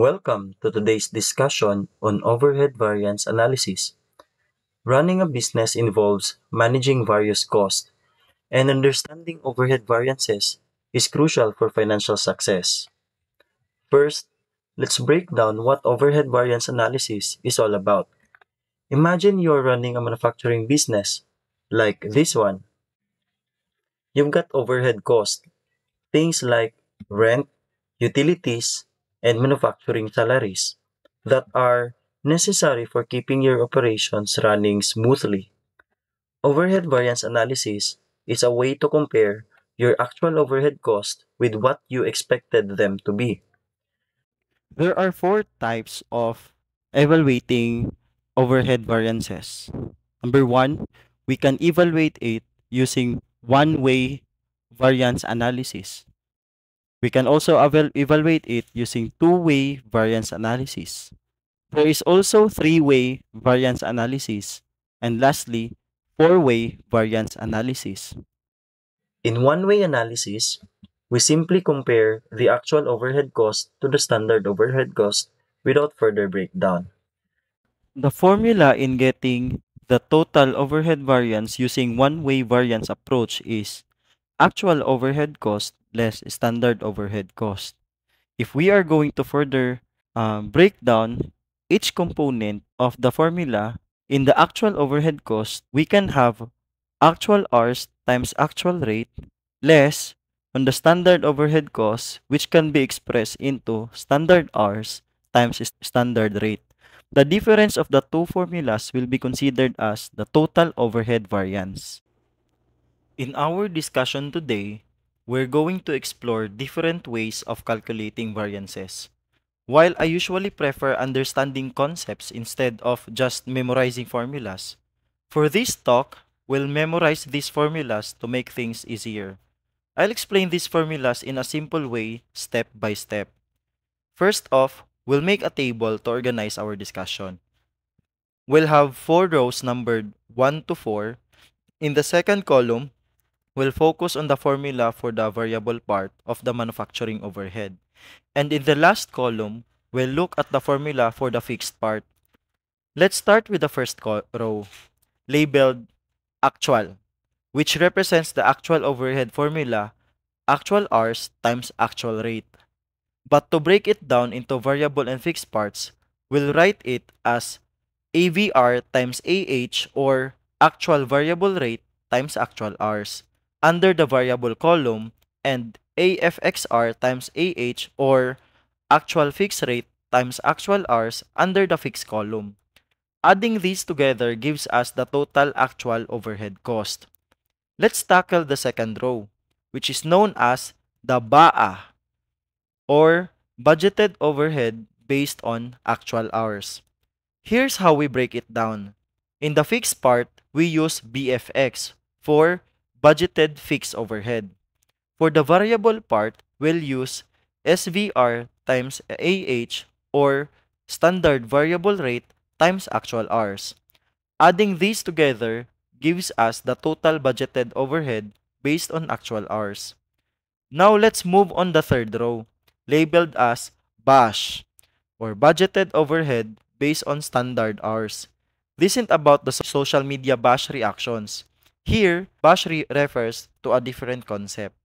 Welcome to today's discussion on overhead variance analysis. Running a business involves managing various costs, and understanding overhead variances is crucial for financial success. First, let's break down what overhead variance analysis is all about. Imagine you're running a manufacturing business, like this one. You've got overhead costs, things like rent, utilities, and manufacturing salaries that are necessary for keeping your operations running smoothly. Overhead variance analysis is a way to compare your actual overhead cost with what you expected them to be. There are four types of evaluating overhead variances. Number one, we can evaluate it using one-way variance analysis. We can also evaluate it using two-way variance analysis. There is also three-way variance analysis. And lastly, four-way variance analysis. In one-way analysis, we simply compare the actual overhead cost to the standard overhead cost without further breakdown. The formula in getting the total overhead variance using one-way variance approach is actual overhead cost less standard overhead cost. If we are going to further break down each component of the formula in the actual overhead cost, we can have actual hours times actual rate less on the standard overhead cost, which can be expressed into standard hours times standard rate. The difference of the two formulas will be considered as the total overhead variance. In our discussion today, we're going to explore different ways of calculating variances. While I usually prefer understanding concepts instead of just memorizing formulas, for this talk, we'll memorize these formulas to make things easier. I'll explain these formulas in a simple way, step by step. First off, we'll make a table to organize our discussion. We'll have four rows numbered 1 to 4. In the second column, we'll focus on the formula for the variable part of the manufacturing overhead. And in the last column, we'll look at the formula for the fixed part. Let's start with the first row, labeled actual, which represents the actual overhead formula, actual hours times actual rate. But to break it down into variable and fixed parts, we'll write it as AVR times AH, or actual variable rate times actual hours under the variable column, and AFXR times AH, or actual fixed rate times actual hours under the fixed column. Adding these together gives us the total actual overhead cost. Let's tackle the second row, which is known as the BAA, or budgeted overhead based on actual hours. Here's how we break it down. In the fixed part, we use BFX for budgeted fixed overhead. For the variable part, we'll use SVR times AH, or standard variable rate times actual hours. Adding these together gives us the total budgeted overhead based on actual hours. Now let's move on the third row, labeled as BASH, or budgeted overhead based on standard hours. This isn't about the social media bash reactions. Here, bash refers to a different concept.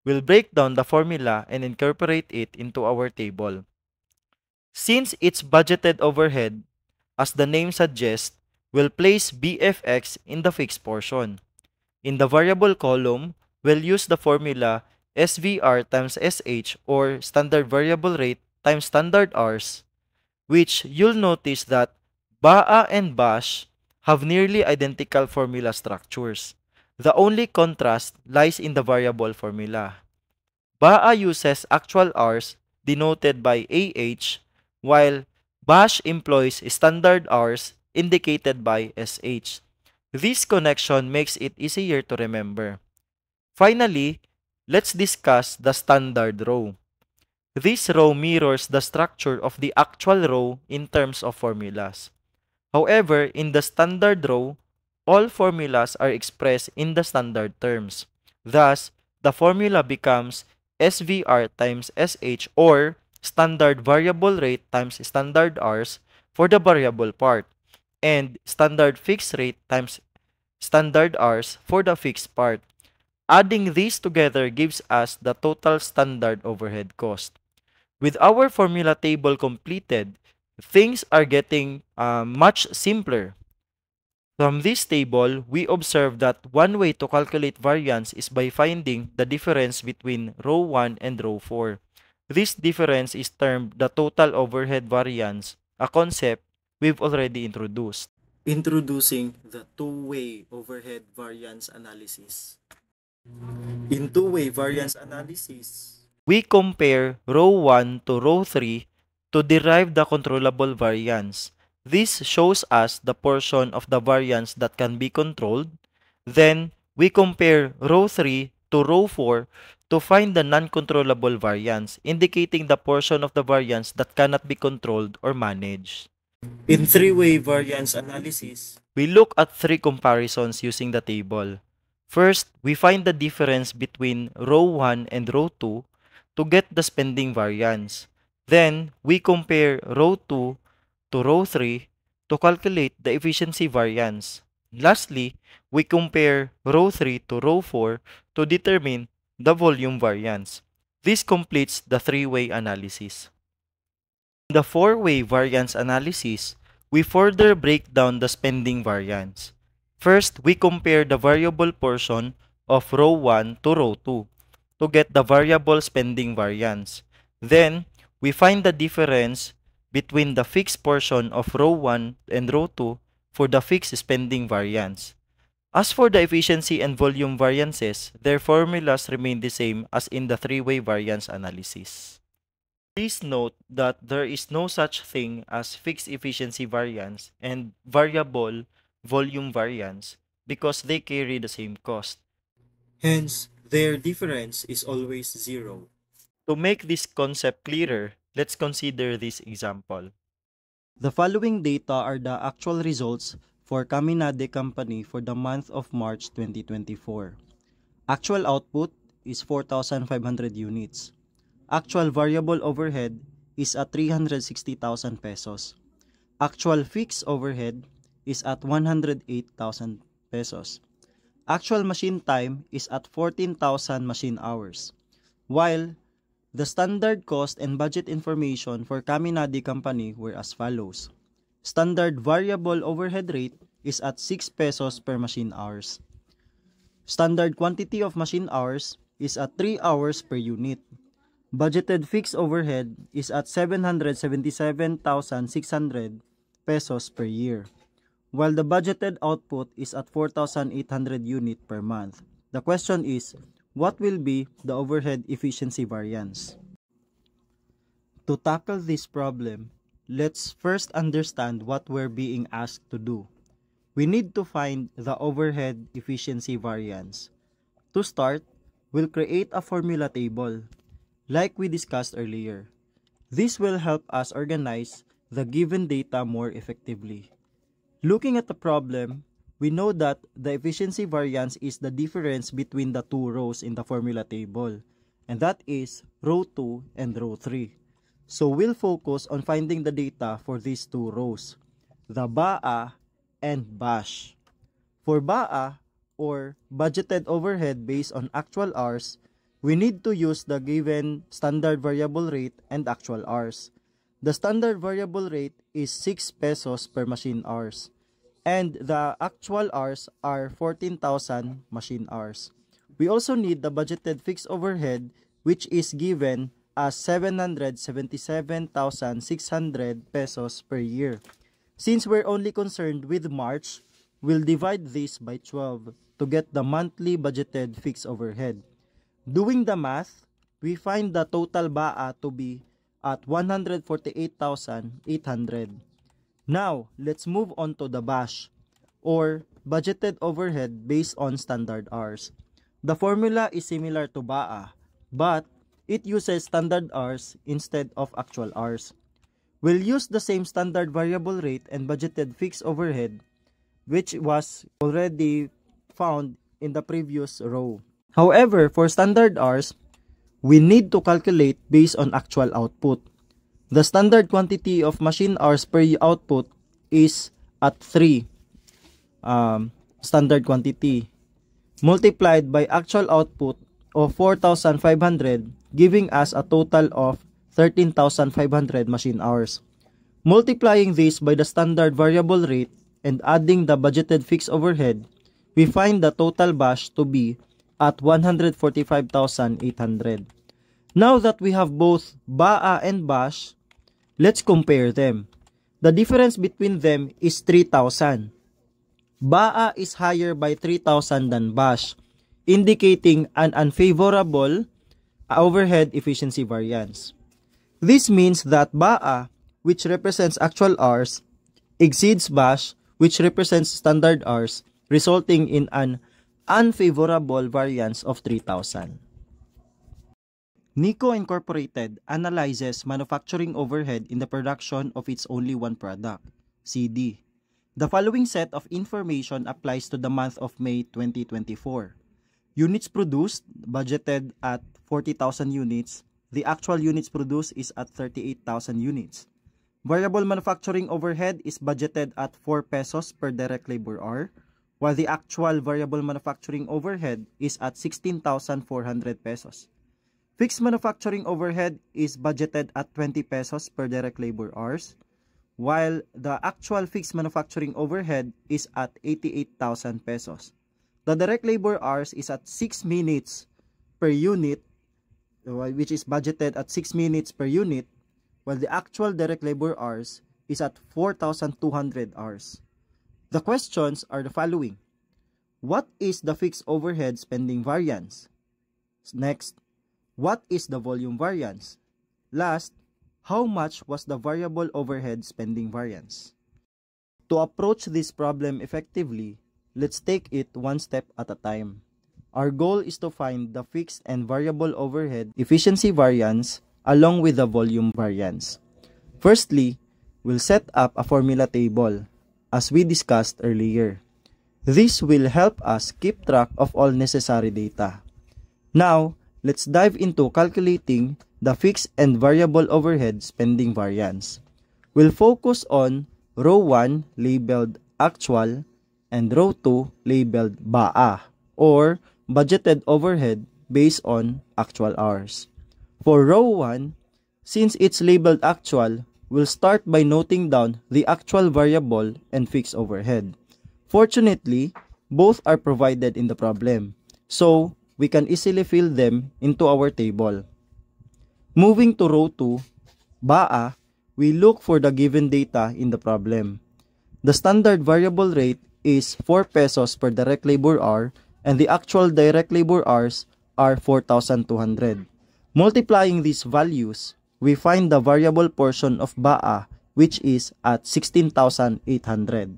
We'll break down the formula and incorporate it into our table. Since it's budgeted overhead, as the name suggests, we'll place BFX in the fixed portion. In the variable column, we'll use the formula SVR times SH, or standard variable rate times standard hours, which you'll notice that BAA and BASH have nearly identical formula structures. The only contrast lies in the variable formula. BAA uses actual hours denoted by AH, while BASH employs standard hours indicated by SH. This connection makes it easier to remember. Finally, let's discuss the standard row. This row mirrors the structure of the actual row in terms of formulas. However, in the standard row, all formulas are expressed in the standard terms. Thus, the formula becomes SVR times SH, or standard variable rate times standard hours for the variable part, and standard fixed rate times standard hours for the fixed part. Adding these together gives us the total standard overhead cost. With our formula table completed, things are getting much simpler. From this table, we observe that one way to calculate variance is by finding the difference between row 1 and row 4. This difference is termed the total overhead variance, a concept we've already introduced. Introducing the two-way overhead variance analysis. In two-way variance analysis, We compare row 1 to row 3 to derive the controllable variance. This shows us the portion of the variance that can be controlled. Then, we compare row 3 to row 4 to find the non-controllable variance, indicating the portion of the variance that cannot be controlled or managed. in three-way variance analysis, We look at three comparisons using the table. First, we find the difference between row 1 and row 2 to get the spending variance. Then, we compare row 2 to row 3 to calculate the efficiency variance. Lastly, we compare row 3 to row 4 to determine the volume variance. This completes the three-way analysis. In the four-way variance analysis, we further break down the spending variance. First, we compare the variable portion of row 1 to row 2 to get the variable spending variance. Then, we find the difference between the fixed portion of row 1 and row 2 for the fixed spending variance. As for the efficiency and volume variances, their formulas remain the same as in the three-way variance analysis. Please note that there is no such thing as fixed efficiency variance and variable volume variance because they carry the same cost. hence their difference is always zero. To make this concept clearer, let's consider this example. The following data are the actual results for Caminade Company for the month of March 2024. Actual output is 4,500 units. Actual variable overhead is at 360,000 pesos. Actual fixed overhead is at 108,000 pesos. Actual machine time is at 14,000 machine hours. While the standard cost and budget information for Caminade Company were as follows. Standard variable overhead rate is at 6 pesos per machine hours. Standard quantity of machine hours is at 3 hours per unit. Budgeted fixed overhead is at 777,600 pesos per year, while the budgeted output is at 4,800 unit per month. The question is, what will be the overhead efficiency variance? To tackle this problem, let's first understand what we're being asked to do. We need to find the overhead efficiency variance. To start, we'll create a formula table, like we discussed earlier. This will help us organize the given data more effectively. Looking at the problem, we know that the efficiency variance is the difference between the two rows in the formula table, and that is row 2 and row 3. So we'll focus on finding the data for these two rows, the BAA and BASH. For BAA, or budgeted overhead based on actual hours, we need to use the given standard variable rate and actual hours. The standard variable rate is 6 pesos per machine hours, and the actual hours are 14,000 machine hours. We also need the budgeted fixed overhead, which is given as 777,600 pesos per year. Since we're only concerned with March, we'll divide this by 12 to get the monthly budgeted fixed overhead. Doing the math, we find the total BAA to be at 148,800. Now, let's move on to the BASH, or budgeted overhead based on standard hours. The formula is similar to BAA, but it uses standard hours instead of actual hours. We'll use the same standard variable rate and budgeted fixed overhead, which was already found in the previous row. However, for standard hours, we need to calculate based on actual output. The standard quantity of machine hours per output is at 3 standard quantity multiplied by actual output of 4,500, giving us a total of 13,500 machine hours. Multiplying this by the standard variable rate and adding the budgeted fixed overhead, we find the total bash to be at 145,800. Now that we have both BAA and bash, let's compare them. The difference between them is 3,000. BAA is higher by 3,000 than bash, indicating an unfavorable overhead efficiency variance. This means that BAA, which represents actual hours, exceeds bash, which represents standard hours, resulting in an unfavorable variance of 3,000. Nico Incorporated analyzes manufacturing overhead in the production of its only one product, CD. The following set of information applies to the month of May 2024. Units produced, budgeted at 40,000 units. The actual units produced is at 38,000 units. Variable manufacturing overhead is budgeted at 4 pesos per direct labor hour, while the actual variable manufacturing overhead is at 16,400 pesos. Fixed manufacturing overhead is budgeted at 20 pesos per direct labor hours, while the actual fixed manufacturing overhead is at 88,000 pesos. The direct labor hours is at 6 minutes per unit, which is budgeted at 6 minutes per unit, while the actual direct labor hours is at 4,200 hours. The questions are the following. What is the fixed overhead spending variance? Next, what is the volume variance? Last, how much was the variable overhead spending variance? To approach this problem effectively, let's take it one step at a time. Our goal is to find the fixed and variable overhead efficiency variance along with the volume variance. Firstly, we'll set up a formula table, as we discussed earlier. This will help us keep track of all necessary data. Now, let's dive into calculating the fixed and variable overhead spending variance. We'll focus on row 1 labeled actual and row 2 labeled BAA, or budgeted overhead based on actual hours. For row 1, since it's labeled actual, we'll start by noting down the actual variable and fixed overhead. Fortunately, both are provided in the problem, so we can easily fill them into our table. Moving to row 2, BAA, we look for the given data in the problem. The standard variable rate is 4 pesos per direct labor hour and the actual direct labor hours are 4,200. Multiplying these values, we find the variable portion of BAA, which is at 16,800.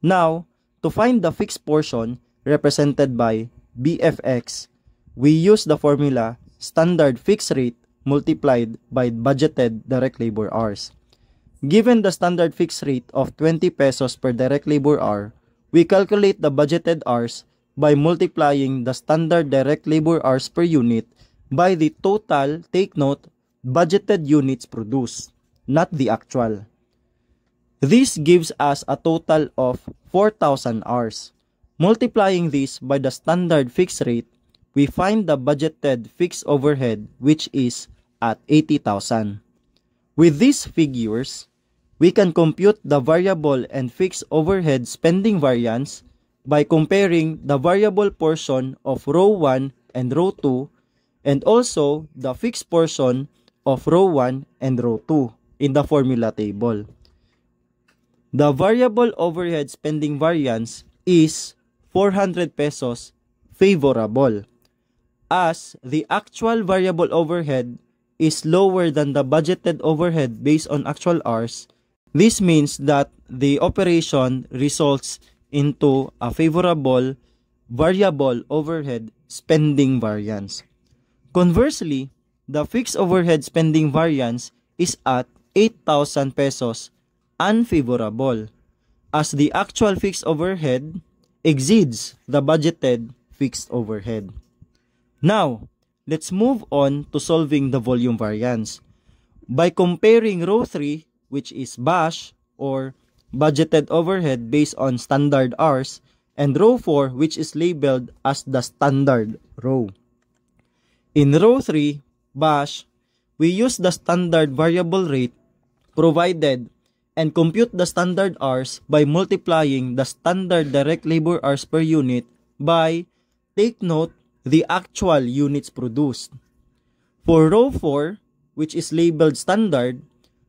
Now, to find the fixed portion represented by BFX, we use the formula standard fixed rate multiplied by budgeted direct labor hours. Given the standard fixed rate of 20 pesos per direct labor hour, we calculate the budgeted hours by multiplying the standard direct labor hours per unit by the total, take note, budgeted units produced, not the actual. This gives us a total of 4,000 hours. Multiplying this by the standard fixed rate, we find the budgeted fixed overhead, which is at 80,000. With these figures, we can compute the variable and fixed overhead spending variance by comparing the variable portion of row 1 and row 2 and also the fixed portion of row 1 and row 2 in the formula table. The variable overhead spending variance is 400 pesos favorable, as the actual variable overhead is lower than the budgeted overhead based on actual hours. This means that the operation results into a favorable variable overhead spending variance. Conversely, the fixed overhead spending variance is at 8,000 pesos unfavorable, as the actual fixed overhead exceeds the budgeted fixed overhead. Now, let's move on to solving the volume variance. By comparing row 3, which is BASH or budgeted overhead based on standard hours, and row 4, which is labeled as the standard row. In row 3, BASH, we use the standard variable rate provided and compute the standard hours by multiplying the standard direct labor hours per unit by, take note, the actual units produced. For row 4, which is labeled standard,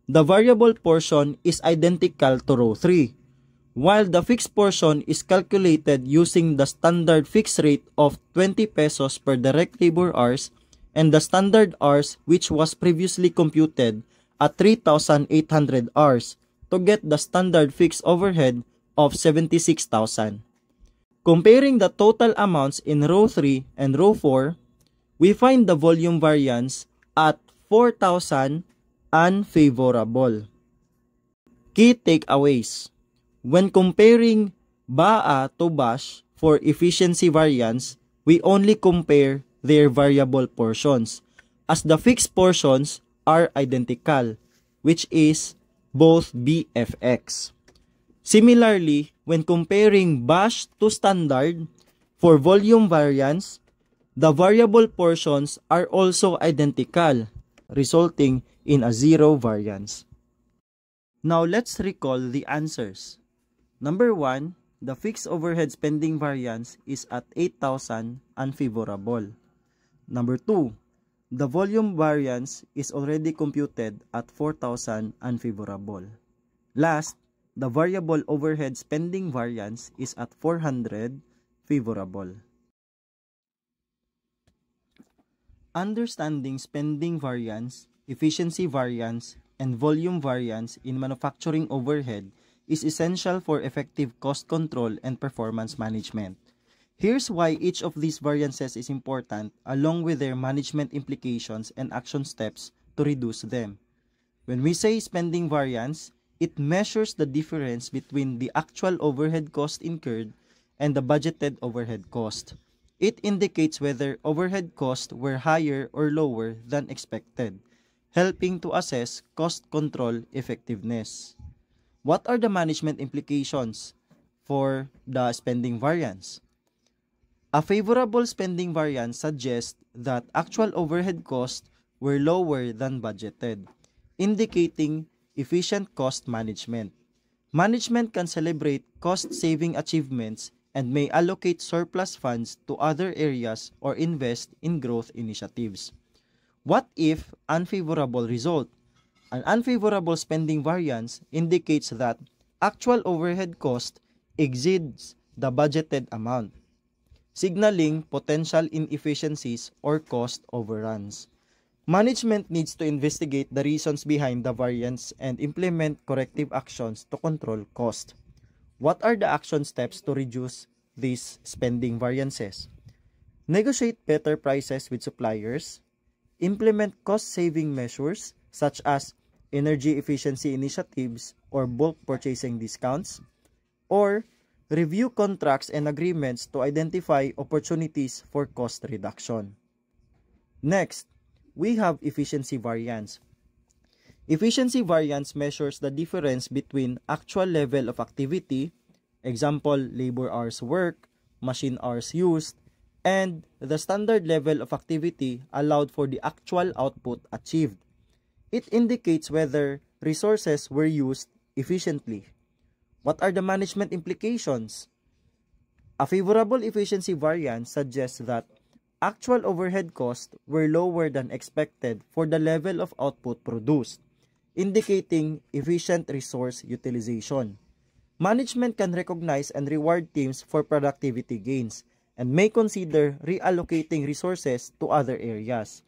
the variable portion is identical to row 3, while the fixed portion is calculated using the standard fixed rate of 20 pesos per direct labor hours and the standard hours which was previously computed at 3,800 hours to get the standard fixed overhead of 76,000. Comparing the total amounts in row 3 and row 4, we find the volume variance at 4,000 unfavorable. Key takeaways. When comparing BAA to BASH for efficiency variance, we only compare their variable portions, as the fixed portions are identical, which is both BFX. Similarly, when comparing BASH to standard for volume variance, the variable portions are also identical, resulting in a zero variance. Now let's recall the answers. Number 1, the fixed overhead spending variance is at 8,000 unfavorable. Number 2, the volume variance is already computed at 4,000 unfavorable. Last, the variable overhead spending variance is at 400 favorable. Understanding spending variance, efficiency variance, and volume variance in manufacturing overhead is essential for effective cost control and performance management. Here's why each of these variances is important, along with their management implications and action steps to reduce them. When we say spending variance, it measures the difference between the actual overhead cost incurred and the budgeted overhead cost. It indicates whether overhead costs were higher or lower than expected, helping to assess cost control effectiveness. What are the management implications for the spending variance? A favorable spending variance suggests that actual overhead costs were lower than budgeted, indicating efficient cost management. Management can celebrate cost-saving achievements and may allocate surplus funds to other areas or invest in growth initiatives. What if unfavorable result? An unfavorable spending variance indicates that actual overhead cost exceeds the budgeted amount, signaling potential inefficiencies or cost overruns. Management needs to investigate the reasons behind the variance and implement corrective actions to control cost. What are the action steps to reduce these spending variances? Negotiate better prices with suppliers, implement cost-saving measures such as energy efficiency initiatives or bulk purchasing discounts, or review contracts and agreements to identify opportunities for cost reduction. Next, we have efficiency variance. Efficiency variance measures the difference between actual level of activity, example, labor hours worked, machine hours used, and the standard level of activity allowed for the actual output achieved. It indicates whether resources were used efficiently. What are the management implications? A favorable efficiency variance suggests that actual overhead costs were lower than expected for the level of output produced, indicating efficient resource utilization. Management can recognize and reward teams for productivity gains and may consider reallocating resources to other areas.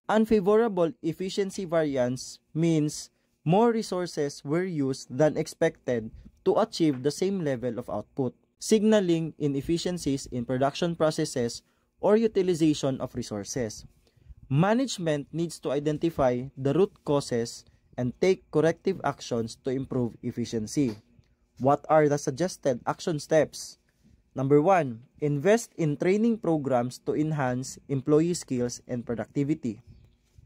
Unfavorable efficiency variance means more resources were used than expected to achieve the same level of output, signaling inefficiencies in production processes or utilization of resources. Management needs to identify the root causes and take corrective actions to improve efficiency. What are the suggested action steps? Number 1, invest in training programs to enhance employee skills and productivity.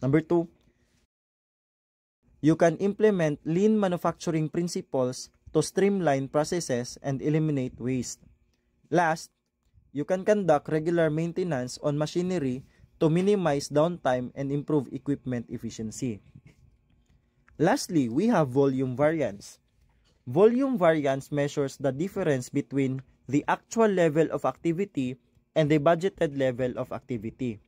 Number 2, You can implement lean manufacturing principles to streamline processes and eliminate waste. Last, you can conduct regular maintenance on machinery to minimize downtime and improve equipment efficiency. Lastly, we have volume variance. Volume variance measures the difference between the actual level of activity and the budgeted level of activity.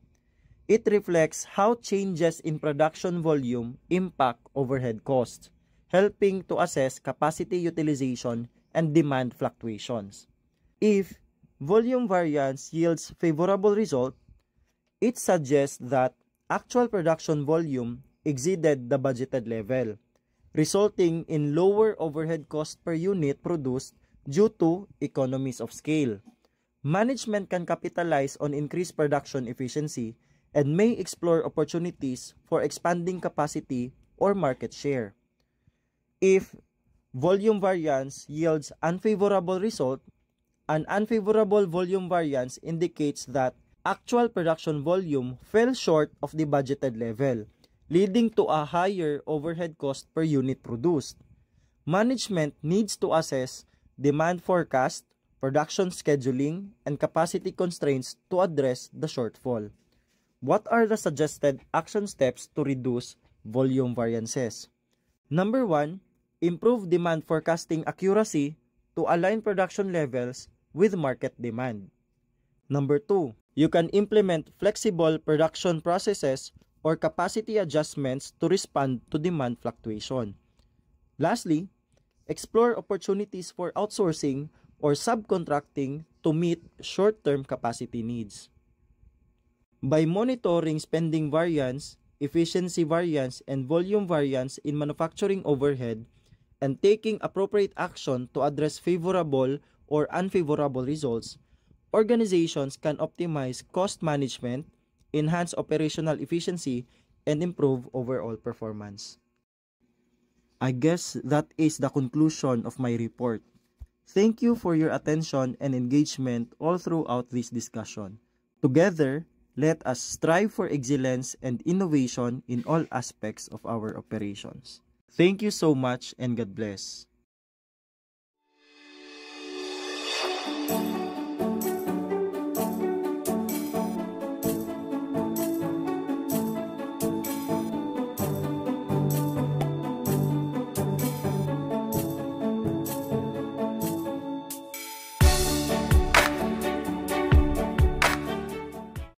It reflects how changes in production volume impact overhead costs, helping to assess capacity utilization and demand fluctuations. If volume variance yields favorable result, it suggests that actual production volume exceeded the budgeted level, resulting in lower overhead cost per unit produced due to economies of scale. Management can capitalize on increased production efficiency and may explore opportunities for expanding capacity or market share. If volume variance yields unfavorable result, an unfavorable volume variance indicates that actual production volume fell short of the budgeted level, leading to a higher overhead cost per unit produced. Management needs to assess demand forecast, production scheduling, and capacity constraints to address the shortfall. What are the suggested action steps to reduce volume variances? Number 1, improve demand forecasting accuracy to align production levels with market demand. Number 2, you can implement flexible production processes or capacity adjustments to respond to demand fluctuation. Lastly, explore opportunities for outsourcing or subcontracting to meet short-term capacity needs. By monitoring spending variance, efficiency variance, and volume variance in manufacturing overhead, and taking appropriate action to address favorable or unfavorable results, organizations can optimize cost management, enhance operational efficiency, and improve overall performance. I guess that is the conclusion of my report. Thank you for your attention and engagement all throughout this discussion. Together, let us strive for excellence and innovation in all aspects of our operations. Thank you so much and God bless.